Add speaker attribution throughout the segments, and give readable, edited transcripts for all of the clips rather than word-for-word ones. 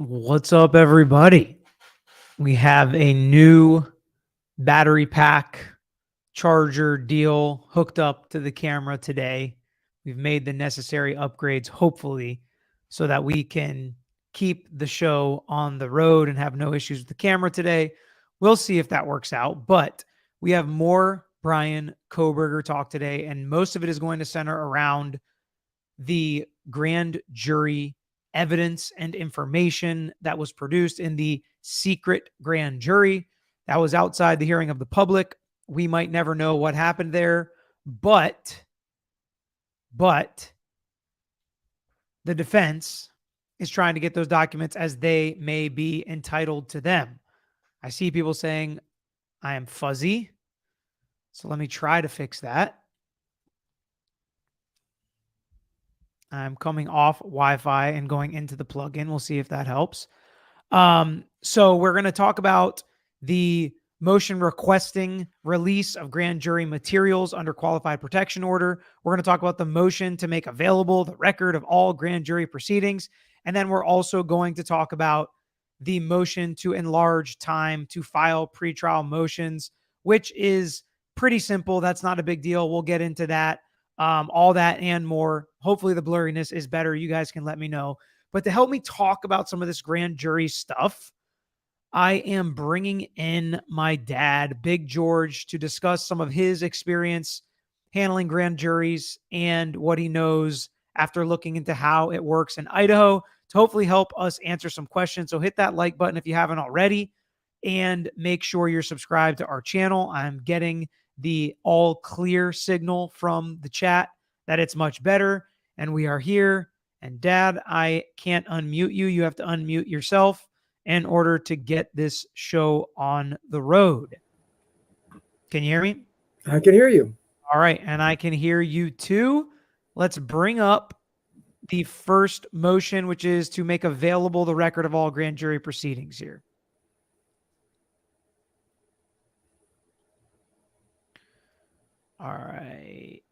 Speaker 1: What's up, everybody? We have a new battery pack charger deal hooked up to the camera today. We've made the necessary upgrades, hopefully, so that we can keep the show on the road and have no issues with the camera today. We'll see if that works out, but we have more Brian Kohberger talk today, and most of it is going to center around the grand jury evidence and information that was produced in the secret grand jury that was outside the hearing of the public. We might never know what happened there, but the defense is trying to get those documents as they may be entitled to them. I see people saying I am fuzzy, so let me try to fix that. I'm coming off Wi-Fi and going into the plugin. We'll see if that helps. So we're going to talk about the motion requesting release of grand jury materials under qualified protection order. We're going to talk about the motion to make available the record of all grand jury proceedings. And then we're also going to talk about the motion to enlarge time to file pretrial motions, which is pretty simple. That's not a big deal. We'll get into that. All that and more. Hopefully the blurriness is better. You guys can let me know. But to help me talk about some of this grand jury stuff, I am bringing in my dad, Big George, to discuss some of his experience handling grand juries and what he knows after looking into how it works in Idaho to hopefully help us answer some questions. So hit that like button if you haven't already, and make sure you're subscribed to our channel. I'm getting the all clear signal from the chat that it's much better and we are here. And Dad, I can't unmute you. You have to unmute yourself in order to get this show on the road. Can you hear me?
Speaker 2: I can hear you.
Speaker 1: All right. And I can hear you too. Let's bring up the first motion, which is to make available the record of all grand jury proceedings here. All right.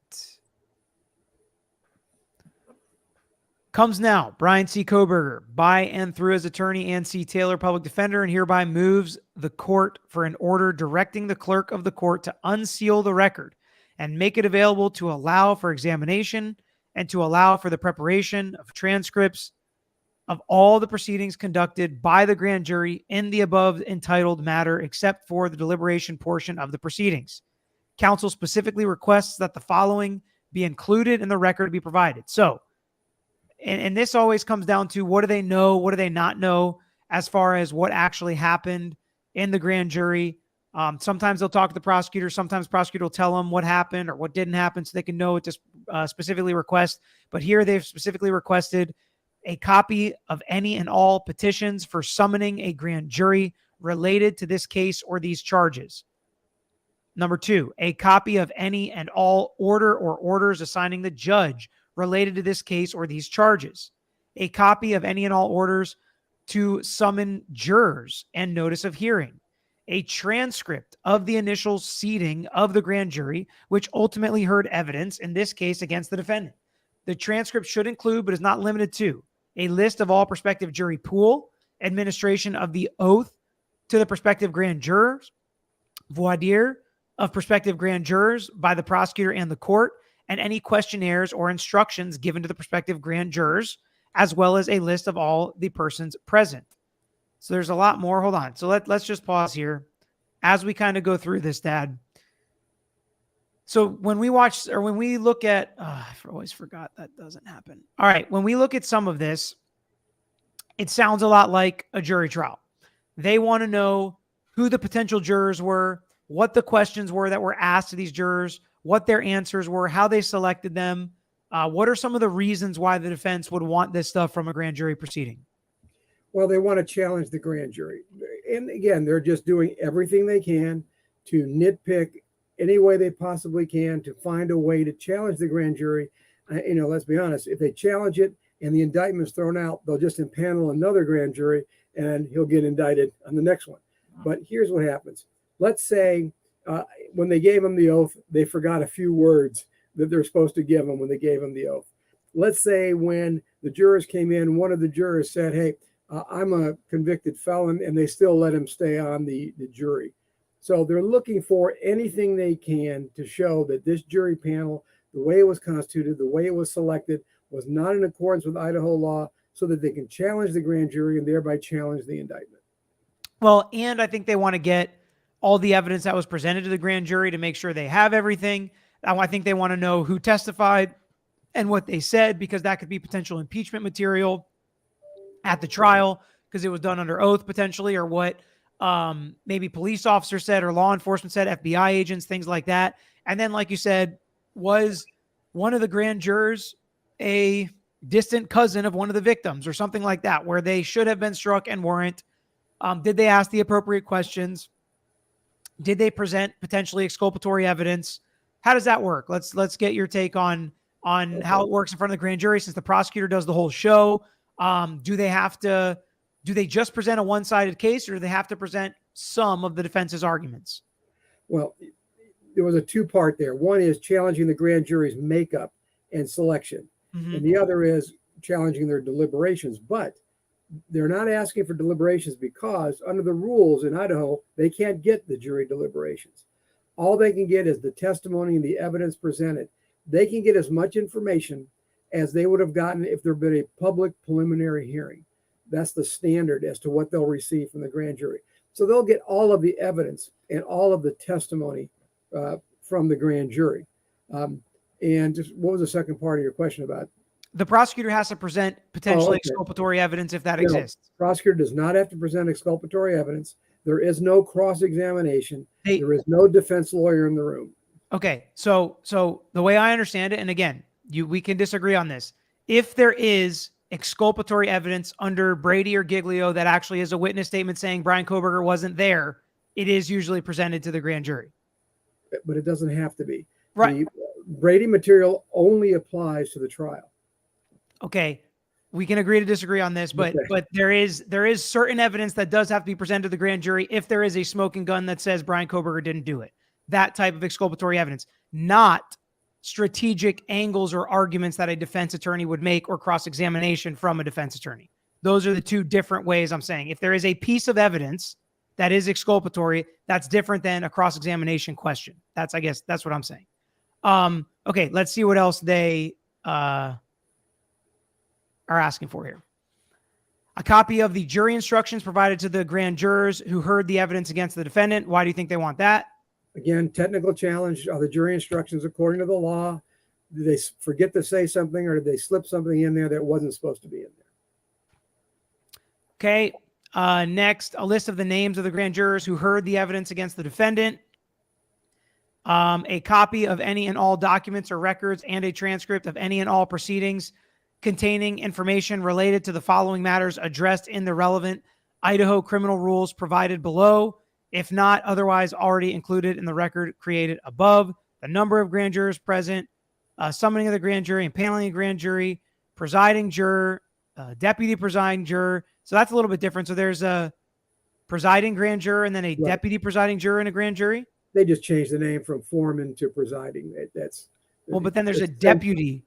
Speaker 1: Comes now. Brian C. Kohberger, by and through his attorney Ann C. Taylor, public defender, and hereby moves the court for an order directing the clerk of the court to unseal the record and make it available to allow for examination and to allow for the preparation of transcripts of all the proceedings conducted by the grand jury in the above entitled matter, except for the deliberation portion of the proceedings. Counsel specifically requests that the following be included in the record to be provided. So, and this always comes down to what do they know, what do they not know as far as what actually happened in the grand jury. Sometimes they'll talk to the prosecutor. Sometimes the prosecutor will tell them what happened or what didn't happen so they can know what to specifically request. But here they've specifically requested a copy of any and all petitions for summoning a grand jury related to this case or these charges. Number 2, a copy of any and all order or orders assigning the judge related to this case or these charges. A copy of any and all orders to summon jurors and notice of hearing. A transcript of the initial seating of the grand jury, which ultimately heard evidence, in this case against the defendant. The transcript should include, but is not limited to, a list of all prospective jury pool, administration of the oath to the prospective grand jurors, voir dire of prospective grand jurors by the prosecutor and the court, and any questionnaires or instructions given to the prospective grand jurors, as well as a list of all the persons present. So there's a lot more. Hold on. So let's just pause here as we kind of go through this, Dad. So when we watch or when we look at, I always forgot that doesn't happen. All right. When we look at some of this, it sounds a lot like a jury trial. They want to know who the potential jurors were, what the questions were that were asked to these jurors, what their answers were, how they selected them. What are some of the reasons why the defense would want this stuff from a grand jury proceeding?
Speaker 2: Well, they want to challenge the grand jury. And again, they're just doing everything they can to nitpick any way they possibly can to find a way to challenge the grand jury. Let's be honest, if they challenge it and the indictment's thrown out, they'll just impanel another grand jury and he'll get indicted on the next one. But here's what happens. Let's say when they gave him the oath, they forgot a few words that they're supposed to give him when they gave him the oath. Let's say when the jurors came in, one of the jurors said, hey, I'm a convicted felon, and they still let him stay on the jury. So they're looking for anything they can to show that this jury panel, the way it was constituted, the way it was selected, was not in accordance with Idaho law, so that they can challenge the grand jury and thereby challenge the indictment.
Speaker 1: Well, and I think they want to get all the evidence that was presented to the grand jury to make sure they have everything. I think they want to know who testified and what they said, because that could be potential impeachment material at the trial, because it was done under oath potentially, or what maybe police officers said or law enforcement said, FBI agents, things like that. And then, like you said, was one of the grand jurors a distant cousin of one of the victims or something like that, where they should have been struck and weren't? Did they ask the appropriate questions? Did they present potentially exculpatory evidence? How does that work? Let's get your take on how it works in front of the grand jury, since the prosecutor does the whole show. Do they just present a one-sided case, or do they have to present some of the defense's arguments?
Speaker 2: Well, there was a two-part there. One is challenging the grand jury's makeup and selection, and the other is challenging their deliberations. But they're not asking for deliberations because under the rules in Idaho, they can't get the jury deliberations. All they can get is the testimony and the evidence presented. They can get as much information as they would have gotten if there had been a public preliminary hearing. That's the standard as to what they'll receive from the grand jury. So they'll get all of the evidence and all of the testimony from the grand jury. And just, what was the second part of your question about?
Speaker 1: The prosecutor has to present potentially exculpatory evidence if that exists.
Speaker 2: The prosecutor does not have to present exculpatory evidence. There is no cross-examination. There is no defense lawyer in the room.
Speaker 1: Okay, so the way I understand it, and again, we can disagree on this. If there is exculpatory evidence under Brady or Giglio that actually is a witness statement saying Brian Kohberger wasn't there, it is usually presented to the grand jury.
Speaker 2: But it doesn't have to be.
Speaker 1: Right.
Speaker 2: The Brady material only applies to the trial.
Speaker 1: Okay, we can agree to disagree on this, but there is certain evidence that does have to be presented to the grand jury if there is a smoking gun that says Brian Kohberger didn't do it. That type of exculpatory evidence, not strategic angles or arguments that a defense attorney would make, or cross-examination from a defense attorney. Those are the two different ways I'm saying. If there is a piece of evidence that is exculpatory, that's different than a cross-examination question. I guess that's what I'm saying. Okay, let's see what else they are asking for here. A copy of the jury instructions provided to the grand jurors who heard the evidence against the defendant. Why do you think they want that?
Speaker 2: Again, technical challenge. Are the jury instructions according to the law? Did they forget to say something, or did they slip something in there that wasn't supposed to be in there?
Speaker 1: Okay. Next, a list of the names of the grand jurors who heard the evidence against the defendant. A copy of any and all documents or records and a transcript of any and all proceedings containing information related to the following matters addressed in the relevant Idaho criminal rules provided below, if not otherwise already included in the record created above. The number of grand jurors present, summoning of the grand jury and paneling a grand jury, presiding juror, deputy presiding juror. So that's a little bit different. So there's a presiding grand juror and then a deputy presiding juror in a grand jury.
Speaker 2: They just changed the name from foreman to presiding.
Speaker 1: But then there's a deputy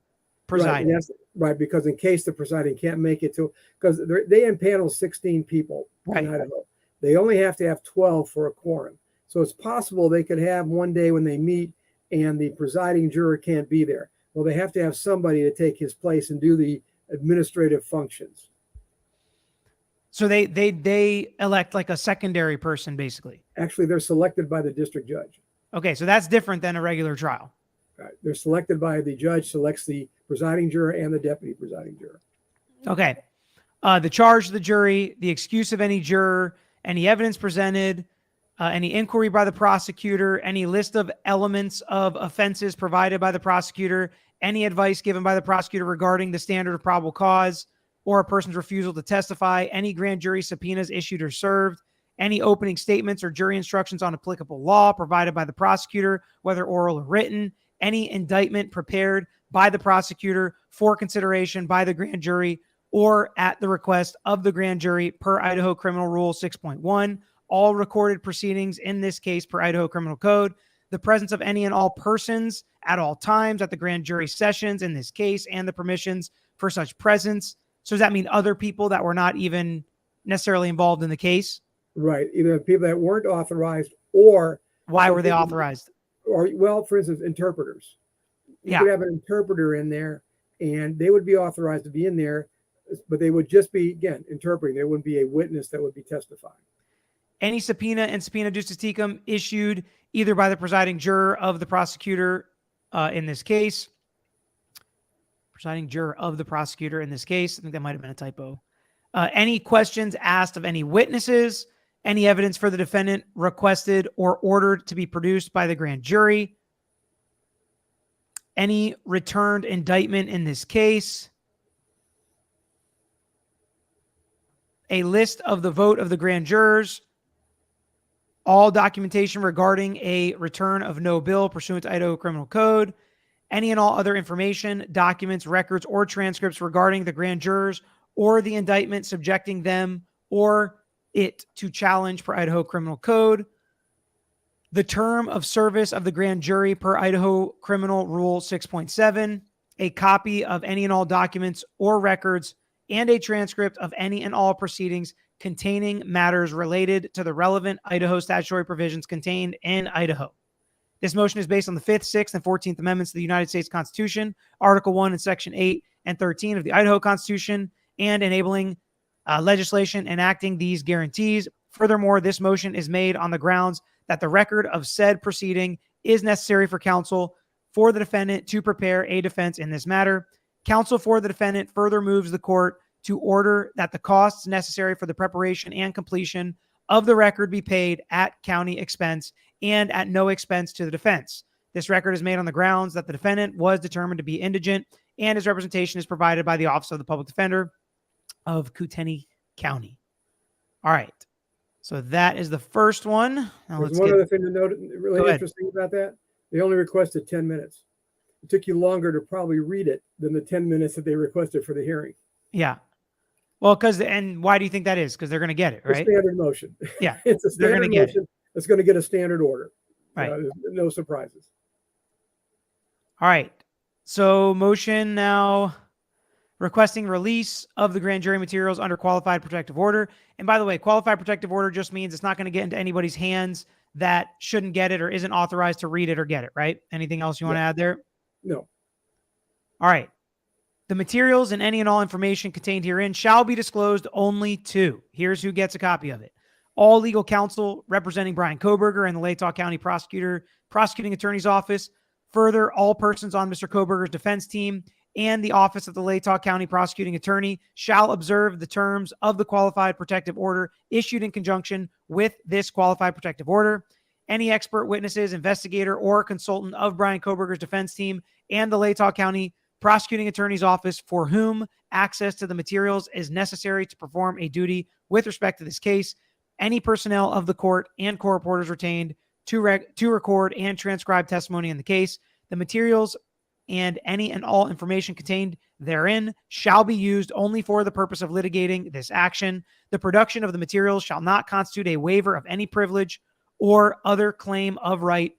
Speaker 1: presiding.
Speaker 2: Right, because in case the presiding can't make it to, because they impanel 16 people in Idaho. They only have to have 12 for a quorum. So it's possible they could have one day when they meet and the presiding juror can't be there. Well, they have to have somebody to take his place and do the administrative functions.
Speaker 1: So they elect like a secondary person, basically.
Speaker 2: Actually, they're selected by the district judge.
Speaker 1: Okay, so that's different than a regular trial.
Speaker 2: Right. They're selected by the judge, selects the presiding juror and the deputy presiding juror.
Speaker 1: Okay. The charge of the jury, the excuse of any juror, any evidence presented, any inquiry by the prosecutor, any list of elements of offenses provided by the prosecutor, any advice given by the prosecutor regarding the standard of probable cause or a person's refusal to testify, any grand jury subpoenas issued or served, any opening statements or jury instructions on applicable law provided by the prosecutor, whether oral or written, any indictment prepared by the prosecutor for consideration by the grand jury or at the request of the grand jury per Idaho Criminal Rule 6.1, all recorded proceedings in this case per Idaho Criminal Code, the presence of any and all persons at all times at the grand jury sessions in this case, and the permissions for such presence. So does that mean other people that were not even necessarily involved in the case.
Speaker 2: Right. Either people that weren't authorized or
Speaker 1: Why were they
Speaker 2: people-
Speaker 1: authorized?
Speaker 2: or, well, for instance, interpreters. You
Speaker 1: Yeah.
Speaker 2: could have an interpreter in there and they would be authorized to be in there, but they would just be, again, interpreting. There wouldn't be a witness that would be testifying.
Speaker 1: Any subpoena and subpoena justus tecum issued either by the presiding juror of the prosecutor in this case. Presiding juror of the prosecutor in this case. I think that might have been a typo. Any questions asked of any witnesses, any evidence for the defendant requested or ordered to be produced by the grand jury, any returned indictment in this case, a list of the vote of the grand jurors, all documentation regarding a return of no bill pursuant to Idaho Criminal Code, any and all other information, documents, records, or transcripts regarding the grand jurors or the indictment subjecting them or it to challenge per Idaho Criminal Code, the term of service of the grand jury per Idaho Criminal Rule 6.7, a copy of any and all documents or records, and a transcript of any and all proceedings containing matters related to the relevant Idaho statutory provisions contained in Idaho. This motion is based on the 5th, 6th, and 14th Amendments to the United States Constitution, Article 1 and Section 8 and 13 of the Idaho Constitution, and enabling legislation enacting these guarantees. Furthermore, this motion is made on the grounds that the record of said proceeding is necessary for counsel for the defendant to prepare a defense in this matter. Counsel for the defendant further moves the court to order that the costs necessary for the preparation and completion of the record be paid at county expense and at no expense to the defense. This record is made on the grounds that the defendant was determined to be indigent and his representation is provided by the Office of the Public Defender of Kootenai County. All right. So that is the first one. Now
Speaker 2: There's one other thing to note, really interesting about that. They only requested 10 minutes. It took you longer to probably read it than the 10 minutes that they requested for the hearing.
Speaker 1: Yeah. Well, and why do you think that is? Because they're going to get it, right?
Speaker 2: A standard motion.
Speaker 1: Yeah.
Speaker 2: It's a standard motion that's going to get a standard order.
Speaker 1: Right.
Speaker 2: No surprises.
Speaker 1: All right. So motion now requesting release of the grand jury materials under qualified protective order. And by the way, qualified protective order just means it's not going to get into anybody's hands that shouldn't get it or isn't authorized to read it or get it, right? Anything else you want to add there?
Speaker 2: No.
Speaker 1: All right. The materials and any and all information contained herein shall be disclosed only to, here's who gets a copy of it, all legal counsel representing Brian Kohberger and the Latah County Prosecuting Attorney's Office. Further, all persons on Mr. Kohberger's defense team and the Office of the Latah County Prosecuting Attorney shall observe the terms of the qualified protective order issued in conjunction with this qualified protective order. Any expert witnesses, investigator, or consultant of Brian Kohberger's defense team and the Latah County Prosecuting Attorney's Office for whom access to the materials is necessary to perform a duty with respect to this case. Any personnel of the court and court reporters retained to record and transcribe testimony in the case. The materials and any and all information contained therein shall be used only for the purpose of litigating this action. The production of the materials shall not constitute a waiver of any privilege or other claim of right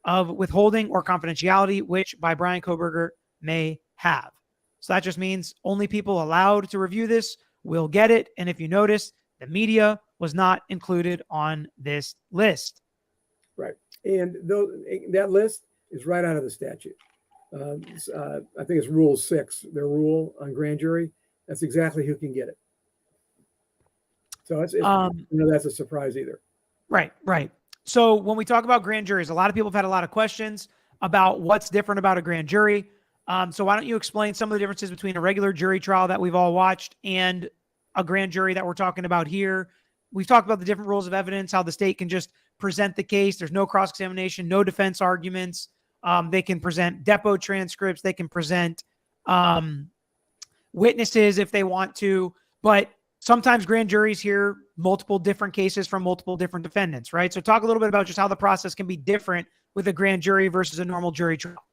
Speaker 1: of withholding or confidentiality, which by Brian Kohberger may have. So that just means only people allowed to review this will get it. And if you notice, the media was not included on this list.
Speaker 2: Right. And that list is right out of the statute. I think it's Rule 6, their rule on grand jury. That's exactly who can get it. So it's that's a surprise either.
Speaker 1: Right, right. So when we talk about grand juries, a lot of people have had a lot of questions about what's different about a grand jury. So why don't you explain some of the differences between a regular jury trial that we've all watched and a grand jury that we're talking about here? We've talked about the different rules of evidence, how the state can just present the case. There's no cross-examination, no defense arguments. They can present depot transcripts. They can present witnesses if they want to. But sometimes grand juries hear multiple different cases from multiple different defendants, right? So talk a little bit about just how the process can be different with a grand jury versus a normal jury trial.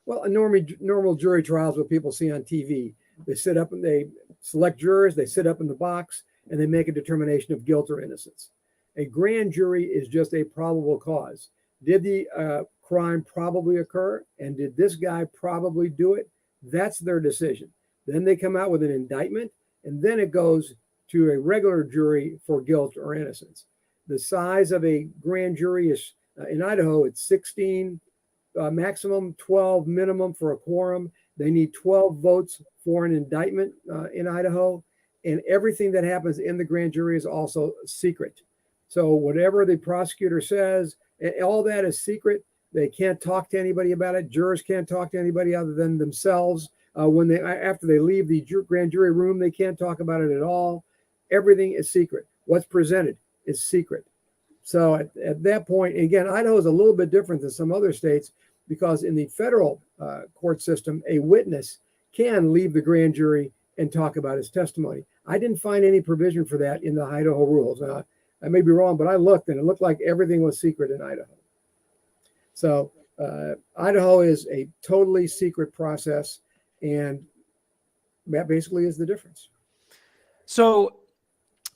Speaker 2: Well, a normal jury trial is what people see on TV. They sit up and they select jurors. They sit up in the box and they make a determination of guilt or innocence. A grand jury is just a probable cause. Did the crime probably occur? And did this guy probably do it? That's their decision. Then they come out with an indictment, and then it goes to a regular jury for guilt or innocence. The size of a grand jury is in Idaho, it's 16 maximum, 12 minimum for a quorum. They need 12 votes for an indictment in Idaho. And everything that happens in the grand jury is also secret. So whatever the prosecutor says, all that is secret. They can't talk to anybody about it. Jurors can't talk to anybody other than themselves. After they leave the grand jury room, they can't talk about it at all. Everything is secret. What's presented is secret. So at that point, again, Idaho is a little bit different than some other states because in the federal court system, a witness can leave the grand jury and talk about his testimony. I didn't find any provision for that in the Idaho rules. I may be wrong, but I looked and it looked like everything was secret in Idaho. So Idaho is a totally secret process, and that basically is the difference.
Speaker 1: So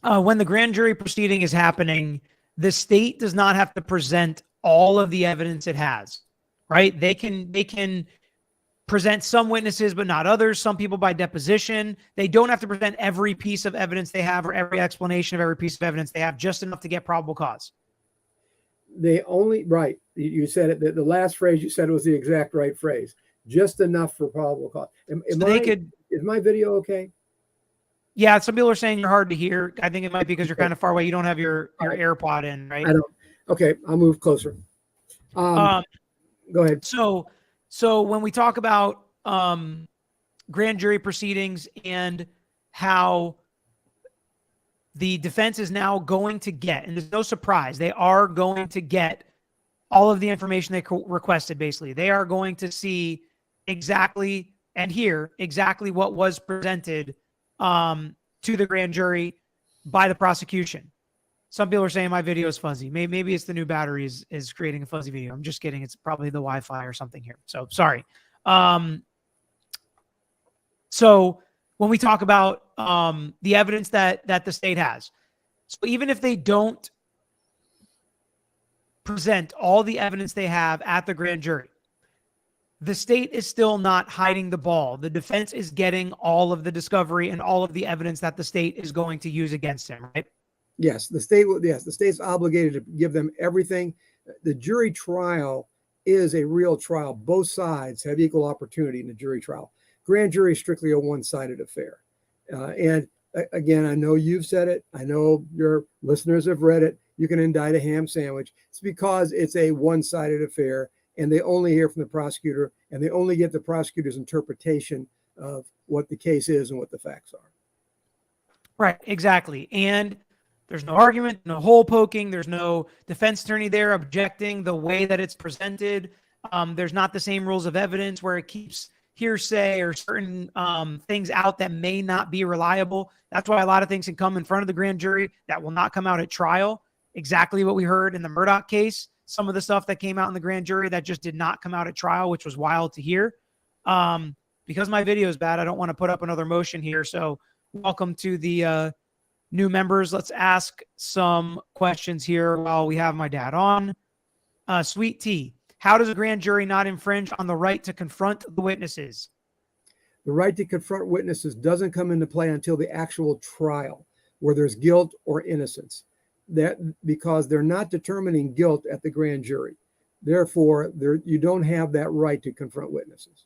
Speaker 1: when the grand jury proceeding is happening, the state does not have to present all of the evidence it has, right? They can present some witnesses, but not others. Some people by deposition. They don't have to present every piece of evidence they have or every explanation of every piece of evidence they have, just enough to get probable cause.
Speaker 2: They only, right. You said it. The last phrase you said was the exact right phrase. Just enough for probable cause. Is my video okay?
Speaker 1: Yeah, some people are saying you're hard to hear. I think it might be because you're kind of far away. You don't have your AirPod in, right?
Speaker 2: I don't. Okay, I'll move closer. Go ahead.
Speaker 1: So when we talk about grand jury proceedings and how the defense is now going to get, and there's no surprise, they are going to get all of the information they requested, basically. They are going to see exactly and hear exactly what was presented to the grand jury by the prosecution. Some people are saying my video is fuzzy. Maybe it's the new battery is creating a fuzzy video. I'm just kidding. It's probably the Wi-Fi or something here. So sorry. So when we talk about the evidence that the state has, so even if they don't present all the evidence they have at the grand jury, the state is still not hiding the ball. The defense is getting all of the discovery and all of the evidence that the state is going to use against him, right?
Speaker 2: Yes, the state's obligated to give them everything. The jury trial is a real trial. Both sides have equal opportunity in the jury trial. Grand jury is strictly a one-sided affair. And again, I know you've said it. I know your listeners have read it. You can indict a ham sandwich. It's because it's a one-sided affair, and they only hear from the prosecutor, and they only get the prosecutor's interpretation of what the case is and what the facts are.
Speaker 1: Right, exactly. And there's no argument, no hole poking. There's no defense attorney there objecting the way that it's presented. There's not the same rules of evidence where it keeps hearsay or certain things out that may not be reliable. That's why a lot of things can come in front of the grand jury that will not come out at trial. Exactly what we heard in the Murdoch case. Some of the stuff that came out in the grand jury that just did not come out at trial, which was wild to hear. Because my video is bad, I don't want to put up another motion here. So welcome to the new members. Let's ask some questions here while we have my dad on. Sweet Tea. How does a grand jury not infringe on the right to confront the witnesses?
Speaker 2: The right to confront witnesses doesn't come into play until the actual trial, where there's guilt or innocence. That because they're not determining guilt at the grand jury. Therefore, you don't have that right to confront witnesses.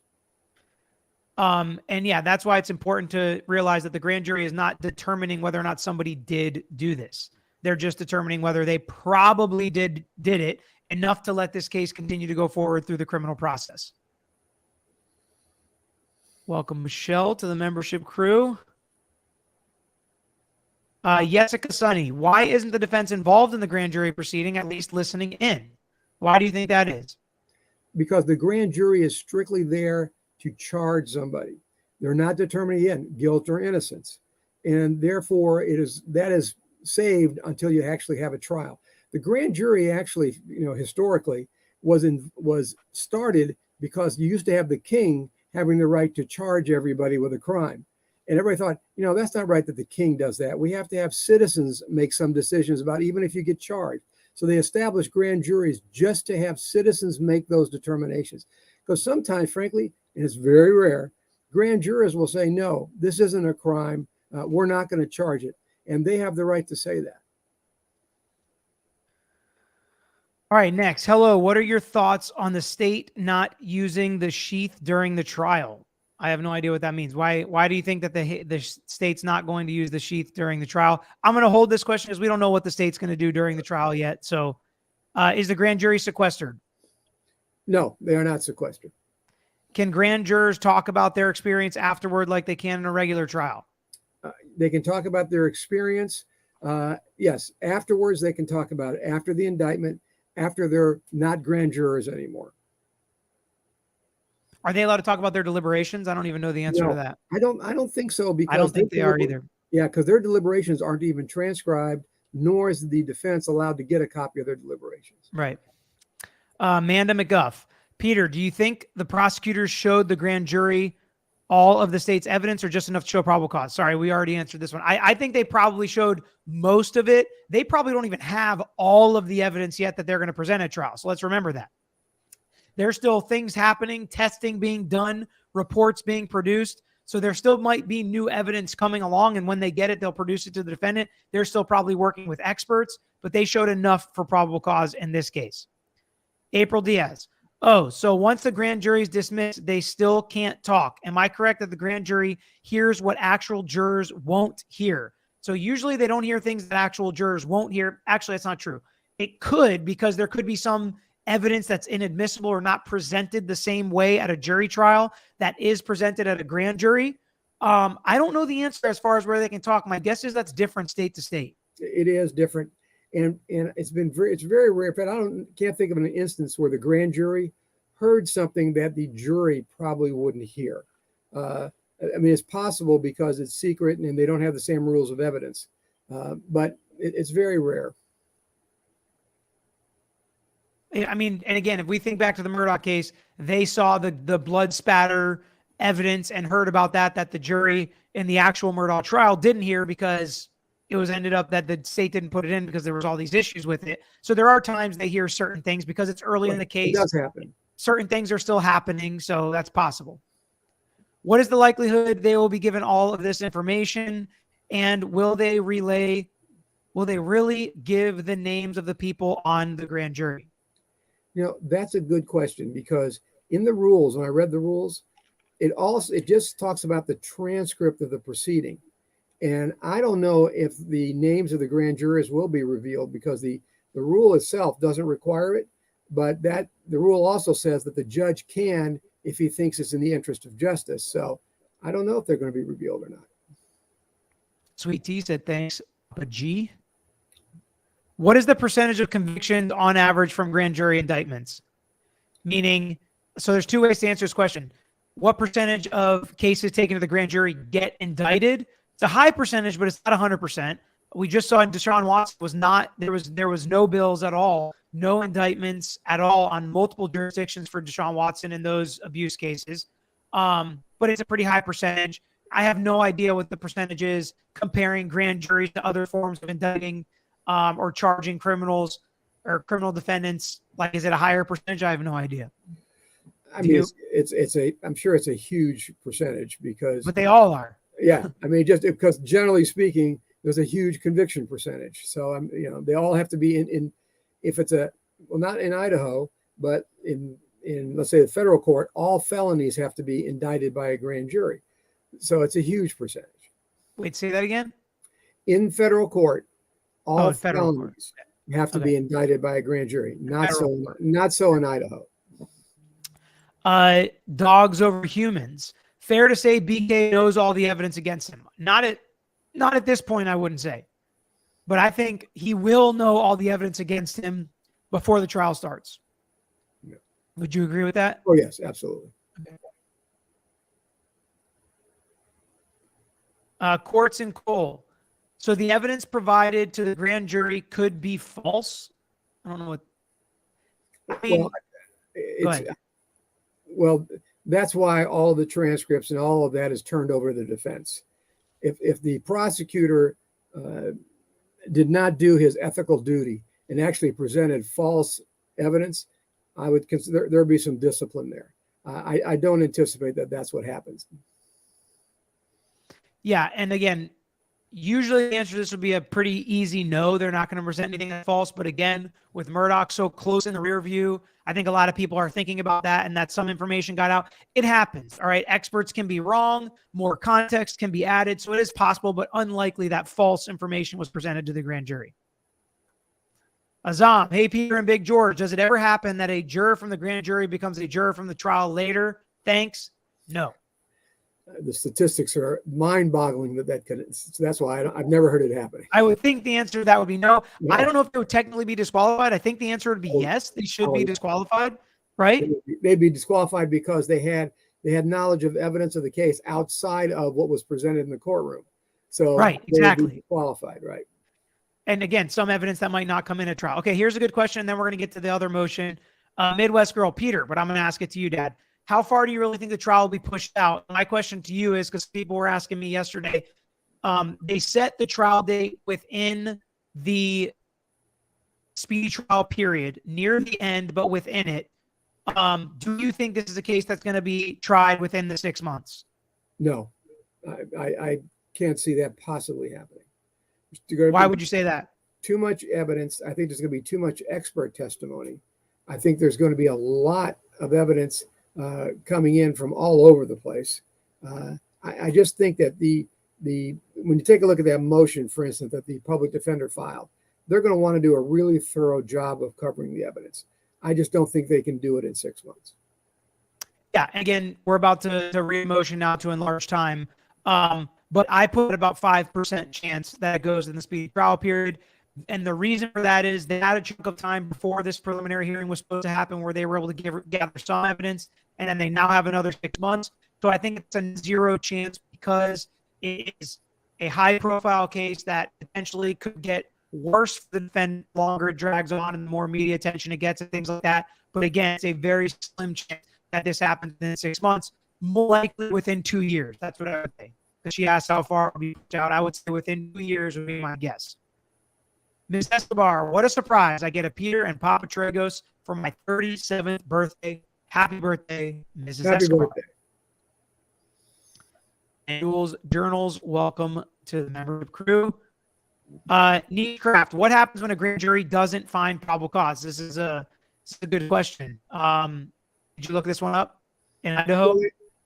Speaker 1: And yeah, that's why it's important to realize that the grand jury is not determining whether or not somebody did do this. They're just determining whether they probably did it enough to let this case continue to go forward through the criminal process. Welcome, Michelle, to the membership crew. Jessica Sunny, why isn't the defense involved in the grand jury proceeding, at least listening in? Why do you think that is?
Speaker 2: Because the grand jury is strictly there to charge somebody. They're not determining guilt or innocence. And therefore, that is saved until you actually have a trial. The grand jury actually, historically was started because you used to have the king having the right to charge everybody with a crime. And everybody thought, that's not right that the king does that. We have to have citizens make some decisions about even if you get charged. So they established grand juries just to have citizens make those determinations. Because sometimes, frankly, and it's very rare, grand jurors will say, no, this isn't a crime. We're not going to charge it. and they have the right to say that.
Speaker 1: All right, next. Hello, what are your thoughts on the state not using the sheath during the trial? I have no idea what that means. Why do you think that the state's not going to use the sheath during the trial? I'm going to hold this question because we don't know what the state's going to do during the trial yet. So is the grand jury sequestered?
Speaker 2: No, they are not sequestered.
Speaker 1: Can grand jurors talk about their experience afterward like they can in a regular trial?
Speaker 2: They can talk about their experience. Yes, afterwards they can talk about it after the indictment, after they're not grand jurors anymore.
Speaker 1: Are they allowed to talk about their deliberations? I don't even know the answer to that.
Speaker 2: I don't think so, because
Speaker 1: I don't think they are either.
Speaker 2: Yeah, because their deliberations aren't even transcribed, nor is the defense allowed to get a copy of their deliberations.
Speaker 1: Right. Amanda McGuff. Peter, do you think the prosecutors showed the grand jury all of the state's evidence or just enough to show probable cause? Sorry, we already answered this one. I think they probably showed most of it. They probably don't even have all of the evidence yet that they're going to present at trial. So let's remember that. There's still things happening, testing being done, reports being produced. So there still might be new evidence coming along. And when they get it, they'll produce it to the defendant. They're still probably working with experts, but they showed enough for probable cause in this case. April Diaz. Oh, so once the grand jury is dismissed, they still can't talk. Am I correct that the grand jury hears what actual jurors won't hear? So usually they don't hear things that actual jurors won't hear. Actually, that's not true. It could, because there could be some evidence that's inadmissible or not presented the same way at a jury trial that is presented at a grand jury. I don't know the answer as far as where they can talk. My guess is that's different state to state.
Speaker 2: It is different. And it's very rare. But can't think of an instance where the grand jury heard something that the jury probably wouldn't hear. I mean, it's possible because it's secret and they don't have the same rules of evidence. But it's very rare.
Speaker 1: I mean, and again, if we think back to the Murdaugh case, they saw the blood spatter evidence and heard about that the jury in the actual Murdaugh trial didn't hear, because it was ended up that the state didn't put it in because there was all these issues with it. So there are times they hear certain things because it's early in the case.
Speaker 2: It does happen.
Speaker 1: Certain things are still happening, so that's possible. What is the likelihood they will be given all of this information? And will they really give the names of the people on the grand jury?
Speaker 2: That's a good question, because in the rules, when I read the rules, it just talks about the transcript of the proceeding. And I don't know if the names of the grand jurors will be revealed, because the rule itself doesn't require it, but the rule also says that the judge can, if he thinks it's in the interest of justice. So I don't know if they're going to be revealed or not. Sweet
Speaker 1: T said, thanks. But G? What is the percentage of convictions on average from grand jury indictments? Meaning, so there's two ways to answer this question. What percentage of cases taken to the grand jury get indicted? It's a high percentage, but it's not 100%. We just saw in Deshaun Watson there was no bills at all, no indictments at all on multiple jurisdictions for Deshaun Watson in those abuse cases. But it's a pretty high percentage. I have no idea what the percentage is comparing grand juries to other forms of indicting or charging criminals or criminal defendants. Like, is it a higher percentage? I have no idea.
Speaker 2: I mean, I'm sure it's a huge percentage,
Speaker 1: but they all are.
Speaker 2: Yeah. I mean, just because generally speaking, there's a huge conviction percentage. So, they all have to be in if it's not in Idaho, but in let's say the federal court, all felonies have to be indicted by a grand jury. So it's a huge percentage.
Speaker 1: Wait, say that again?
Speaker 2: In federal court, all
Speaker 1: federal
Speaker 2: felonies have to be indicted by a grand jury. Not so in Idaho.
Speaker 1: Dogs over humans. Fair to say BK knows all the evidence against him. Not at this point, I wouldn't say. But I think he will know all the evidence against him before the trial starts. Yeah. Would you agree with that?
Speaker 2: Oh, yes, absolutely.
Speaker 1: Okay. Quartz and Cole. So the evidence provided to the grand jury could be false? I don't know what. I mean,
Speaker 2: well, that's why all the transcripts and all of that is turned over to the defense. If the prosecutor did not do his ethical duty and actually presented false evidence, I would consider there'd be some discipline there. I don't anticipate that that's what happens.
Speaker 1: Yeah, and again, Usually the answer to this would be a pretty easy no. They're not going to present anything that's false. But again, with Murdoch so close in the rear view, I think a lot of people are thinking about that and that some information got out. It happens. All right. Experts can be wrong. More context can be added. So it is possible, but unlikely that false information was presented to the grand jury. Azam, hey, Peter and Big George, does it ever happen that a juror from the grand jury becomes a juror from the trial later? Thanks. No.
Speaker 2: The statistics are mind-boggling that can. So that's why I've never heard it happening.
Speaker 1: I would think the answer to that would be no. I don't know if they would technically be disqualified. I think the answer would be yes. They should be disqualified, right?
Speaker 2: They'd be disqualified because they had knowledge of evidence of the case outside of what was presented in the courtroom. So
Speaker 1: right, exactly,
Speaker 2: qualified, right?
Speaker 1: And again, some evidence that might not come in a trial. Okay, here's a good question, and then we're going to get to the other motion. Midwest girl, Peter, but I'm going to ask it to you, Dad. How far do you really think the trial will be pushed out? My question to you is, because people were asking me yesterday, they set the trial date within the speedy trial period, near the end, but within it. Do you think this is a case that's going to be tried within the 6 months?
Speaker 2: No, I can't see that possibly happening.
Speaker 1: Why would you say that?
Speaker 2: Too much evidence. I think there's going to be too much expert testimony. I think there's going to be a lot of evidence coming in from all over the place. I just think that when you take a look at that motion, for instance, that the public defender filed, they're going to want to do a really thorough job of covering the evidence. I just don't think they can do it in 6 months.
Speaker 1: Yeah, again, we're about to read motion now to enlarge time. But I put about 5% chance that it goes in the speedy trial period. And the reason for that is they had a chunk of time before this preliminary hearing was supposed to happen where they were able to gather some evidence, and then they now have another 6 months. So I think it's a zero chance because it is a high-profile case that potentially could get worse for the defendant the longer it drags on and the more media attention it gets and things like that. But again, it's a very slim chance that this happens in 6 months, more likely within 2 years. That's what I would say. Because she asked how far it would be pushed out. I would say within 2 years would be my guess. Ms. Escobar, what a surprise. I get a Peter and Papa Tragos for my 37th birthday. Happy birthday, Mrs.
Speaker 2: Happy
Speaker 1: Escobar.
Speaker 2: birthday.
Speaker 1: And Journals, welcome to the membership crew. Neat Craft, what happens when a grand jury doesn't find probable cause? This is a good question. Did you look this one up in Idaho?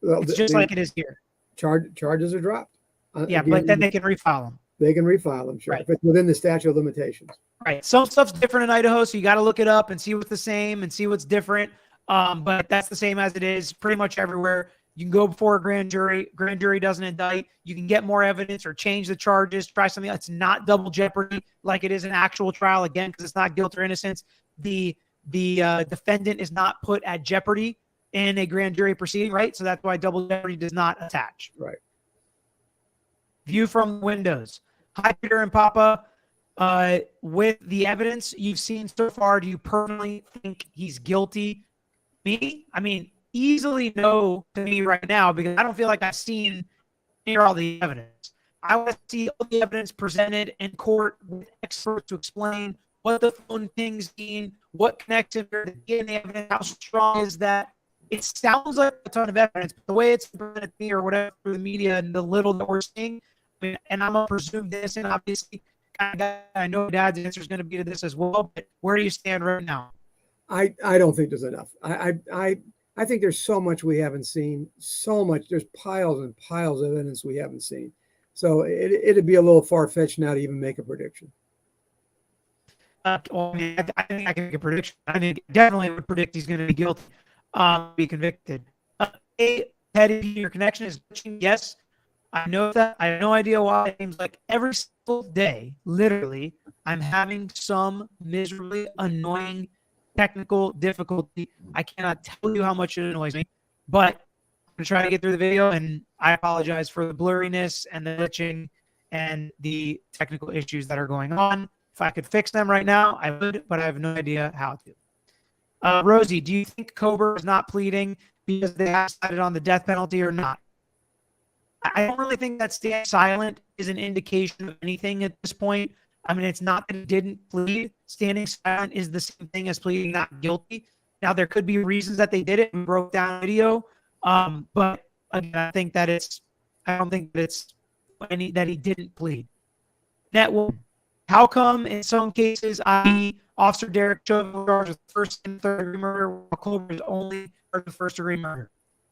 Speaker 2: Well,
Speaker 1: it's just like it is here.
Speaker 2: Charges are dropped.
Speaker 1: Yeah,
Speaker 2: Again,
Speaker 1: but then they can refile them.
Speaker 2: They can refile them, sure,
Speaker 1: right.
Speaker 2: if it's within the statute of limitations.
Speaker 1: Right. Some stuff's different in Idaho, so you got to look it up and see what's the same and see what's different. But that's the same as it is pretty much everywhere. You can go before a grand jury. Grand jury doesn't indict. You can get more evidence or change the charges, try something else. It's not double jeopardy like it is an actual trial, again, because it's not guilt or innocence. The defendant is not put at jeopardy in a grand jury proceeding, right? So that's why double jeopardy does not attach.
Speaker 2: Right.
Speaker 1: View from windows. Hi, Peter and Papa. With the evidence you've seen so far, do you personally think he's guilty? Me? I mean, easily no to me right now because I don't feel like I've seen near all the evidence. I want to see all the evidence presented in court with experts to explain what the phone pings mean, what connects him to the evidence, how strong is that. It sounds like a ton of evidence, but the way it's presented to me or whatever through the media and the little that we're seeing, I mean, and I'm going to presume this, and obviously I know Dad's answer is going to be to this as well, but where do you stand right now?
Speaker 2: I don't think there's enough. I think there's so much we haven't seen, so much. There's piles and piles of evidence we haven't seen. So it'd be a little far-fetched now to even make a prediction.
Speaker 1: Well, I mean, I think I can make a prediction. I mean, definitely would predict he's going to be guilty, be convicted. Teddy, your connection is glitching. Yes, I know that. I have no idea why. It seems like every single day, literally, I'm having some miserably annoying technical difficulty. I cannot tell you how much it annoys me, but I'm going to try to get through the video, and I apologize for the blurriness and the glitching and the technical issues that are going on. If I could fix them right now, I would, but I have no idea how to. Rosie, do you think Kohberger is not pleading because they have decided on the death penalty or not? I don't really think that staying silent is an indication of anything at this point. I mean, it's not that he didn't plead. Standing silent is the same thing as pleading not guilty. Now, there could be reasons that they did it and broke down video. But again, I don't think that it's that he didn't plead. network. How come in some cases, i.e., Officer Derek Chauvin charged with first and third degree murder, while Kohberger is only charged with first degree murder?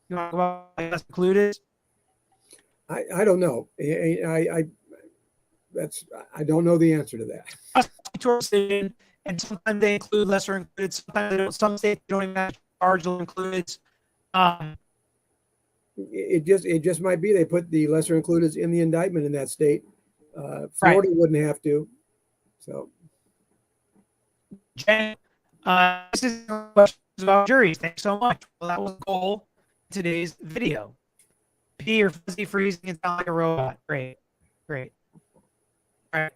Speaker 1: You want to go about that's included?
Speaker 2: I don't know. I don't know the answer to that.
Speaker 1: Decision, and sometimes they include lesser included. Sometimes they don't. Some states don't even have charge included.
Speaker 2: It just might be they put the lesser included in the indictment in that state. Florida wouldn't have to. So,
Speaker 1: Jen, this is questions about juries. Thanks so much. Well, that was the goal of today's video. P or fuzzy freezing and sound like a robot. Great. All right.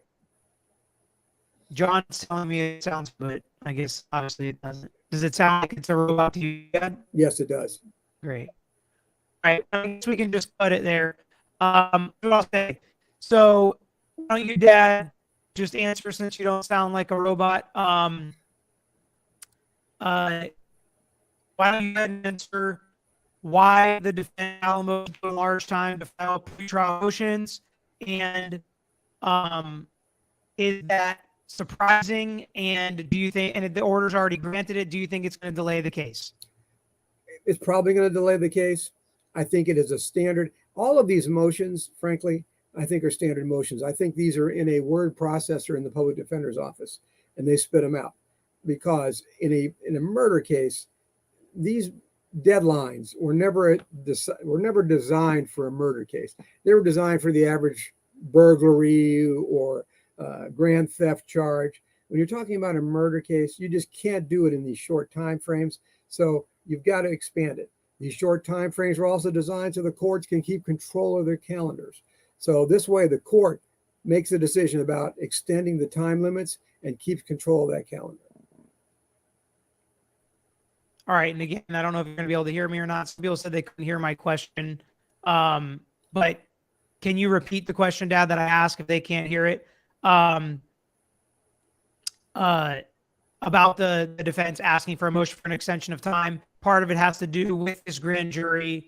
Speaker 1: John's telling me it sounds good. I guess obviously it doesn't. Does it sound like it's a robot to you, Dad?
Speaker 2: Yes, it does.
Speaker 1: Great. All right. I guess we can just put it there. What I'll say. So, why don't you, Dad, just answer since you don't sound like a robot? Why don't you answer why the defense Alamo took a large time to file pretrial motions, and is that surprising? And do you think, and if the order's already granted it, do you think it's going to delay the case?
Speaker 2: It's probably going to delay the case. I think it is a standard. All of these motions, frankly, I think are standard motions. I think these are in a word processor in the public defender's office, and they spit them out. Because in a murder case, these deadlines were never designed for a murder case. They were designed for the average burglary or grand theft charge. When you're talking about a murder case, you just can't do it in these short time frames. So you've got to expand it. These short time frames were also designed so the courts can keep control of their calendars. So this way, the court makes a decision about extending the time limits and keeps control of that calendar.
Speaker 1: All right. And again, I don't know if you're going to be able to hear me or not. Some people said they couldn't hear my question. But can you repeat the question, Dad, that I asked if they can't hear it? About the defense asking for a motion for an extension of time. Part of it has to do with this grand jury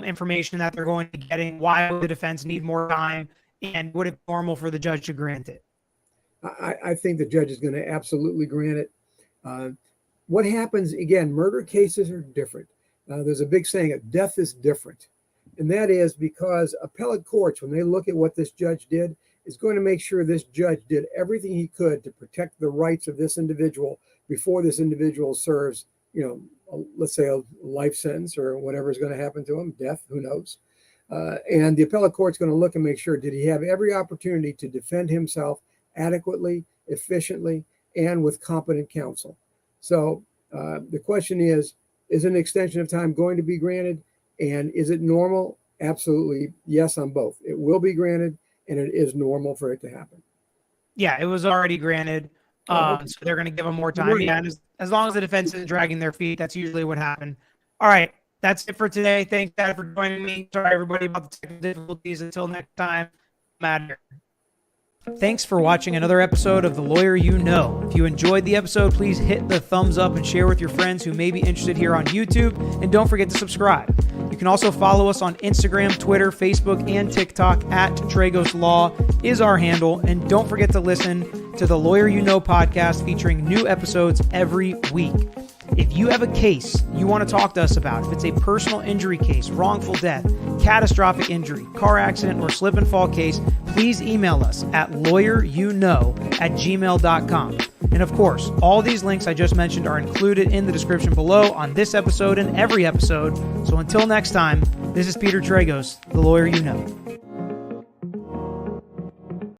Speaker 1: information that they're going to be getting. Why would the defense need more time? And would it be normal for the judge to grant it?
Speaker 2: I think the judge is going to absolutely grant it. What happens, again, murder cases are different. There's a big saying, death is different. And that is because appellate courts, when they look at what this judge did, is going to make sure this judge did everything he could to protect the rights of this individual before this individual serves, let's say a life sentence or whatever is going to happen to him, death, who knows. And the appellate court's going to look and make sure, did he have every opportunity to defend himself adequately, efficiently, and with competent counsel? So the question is an extension of time going to be granted? And is it normal? Absolutely. Yes, on both. It will be granted, and it is normal for it to happen.
Speaker 1: Yeah, it was already granted. So they're going to give them more time. Yeah, and as long as the defense isn't dragging their feet, that's usually what happened. All right. That's it for today. Thanks, Dad, for joining me. Sorry, everybody, about the technical difficulties. Until next time, I'm out here. Thanks for watching another episode of The Lawyer You Know. If you enjoyed the episode, please hit the thumbs up and share with your friends who may be interested here on YouTube. And don't forget to subscribe. You can also follow us on Instagram, Twitter, Facebook, and TikTok at Tragos Law is our handle. And don't forget to listen to the Lawyer You Know podcast featuring new episodes every week. If you have a case you want to talk to us about, if it's a personal injury case, wrongful death, catastrophic injury, car accident, or slip and fall case, please email us at lawyeryouknow@gmail.com. And of course, all these links I just mentioned are included in the description below on this episode and every episode. So until next time, this is Peter Tragos, the Lawyer You Know.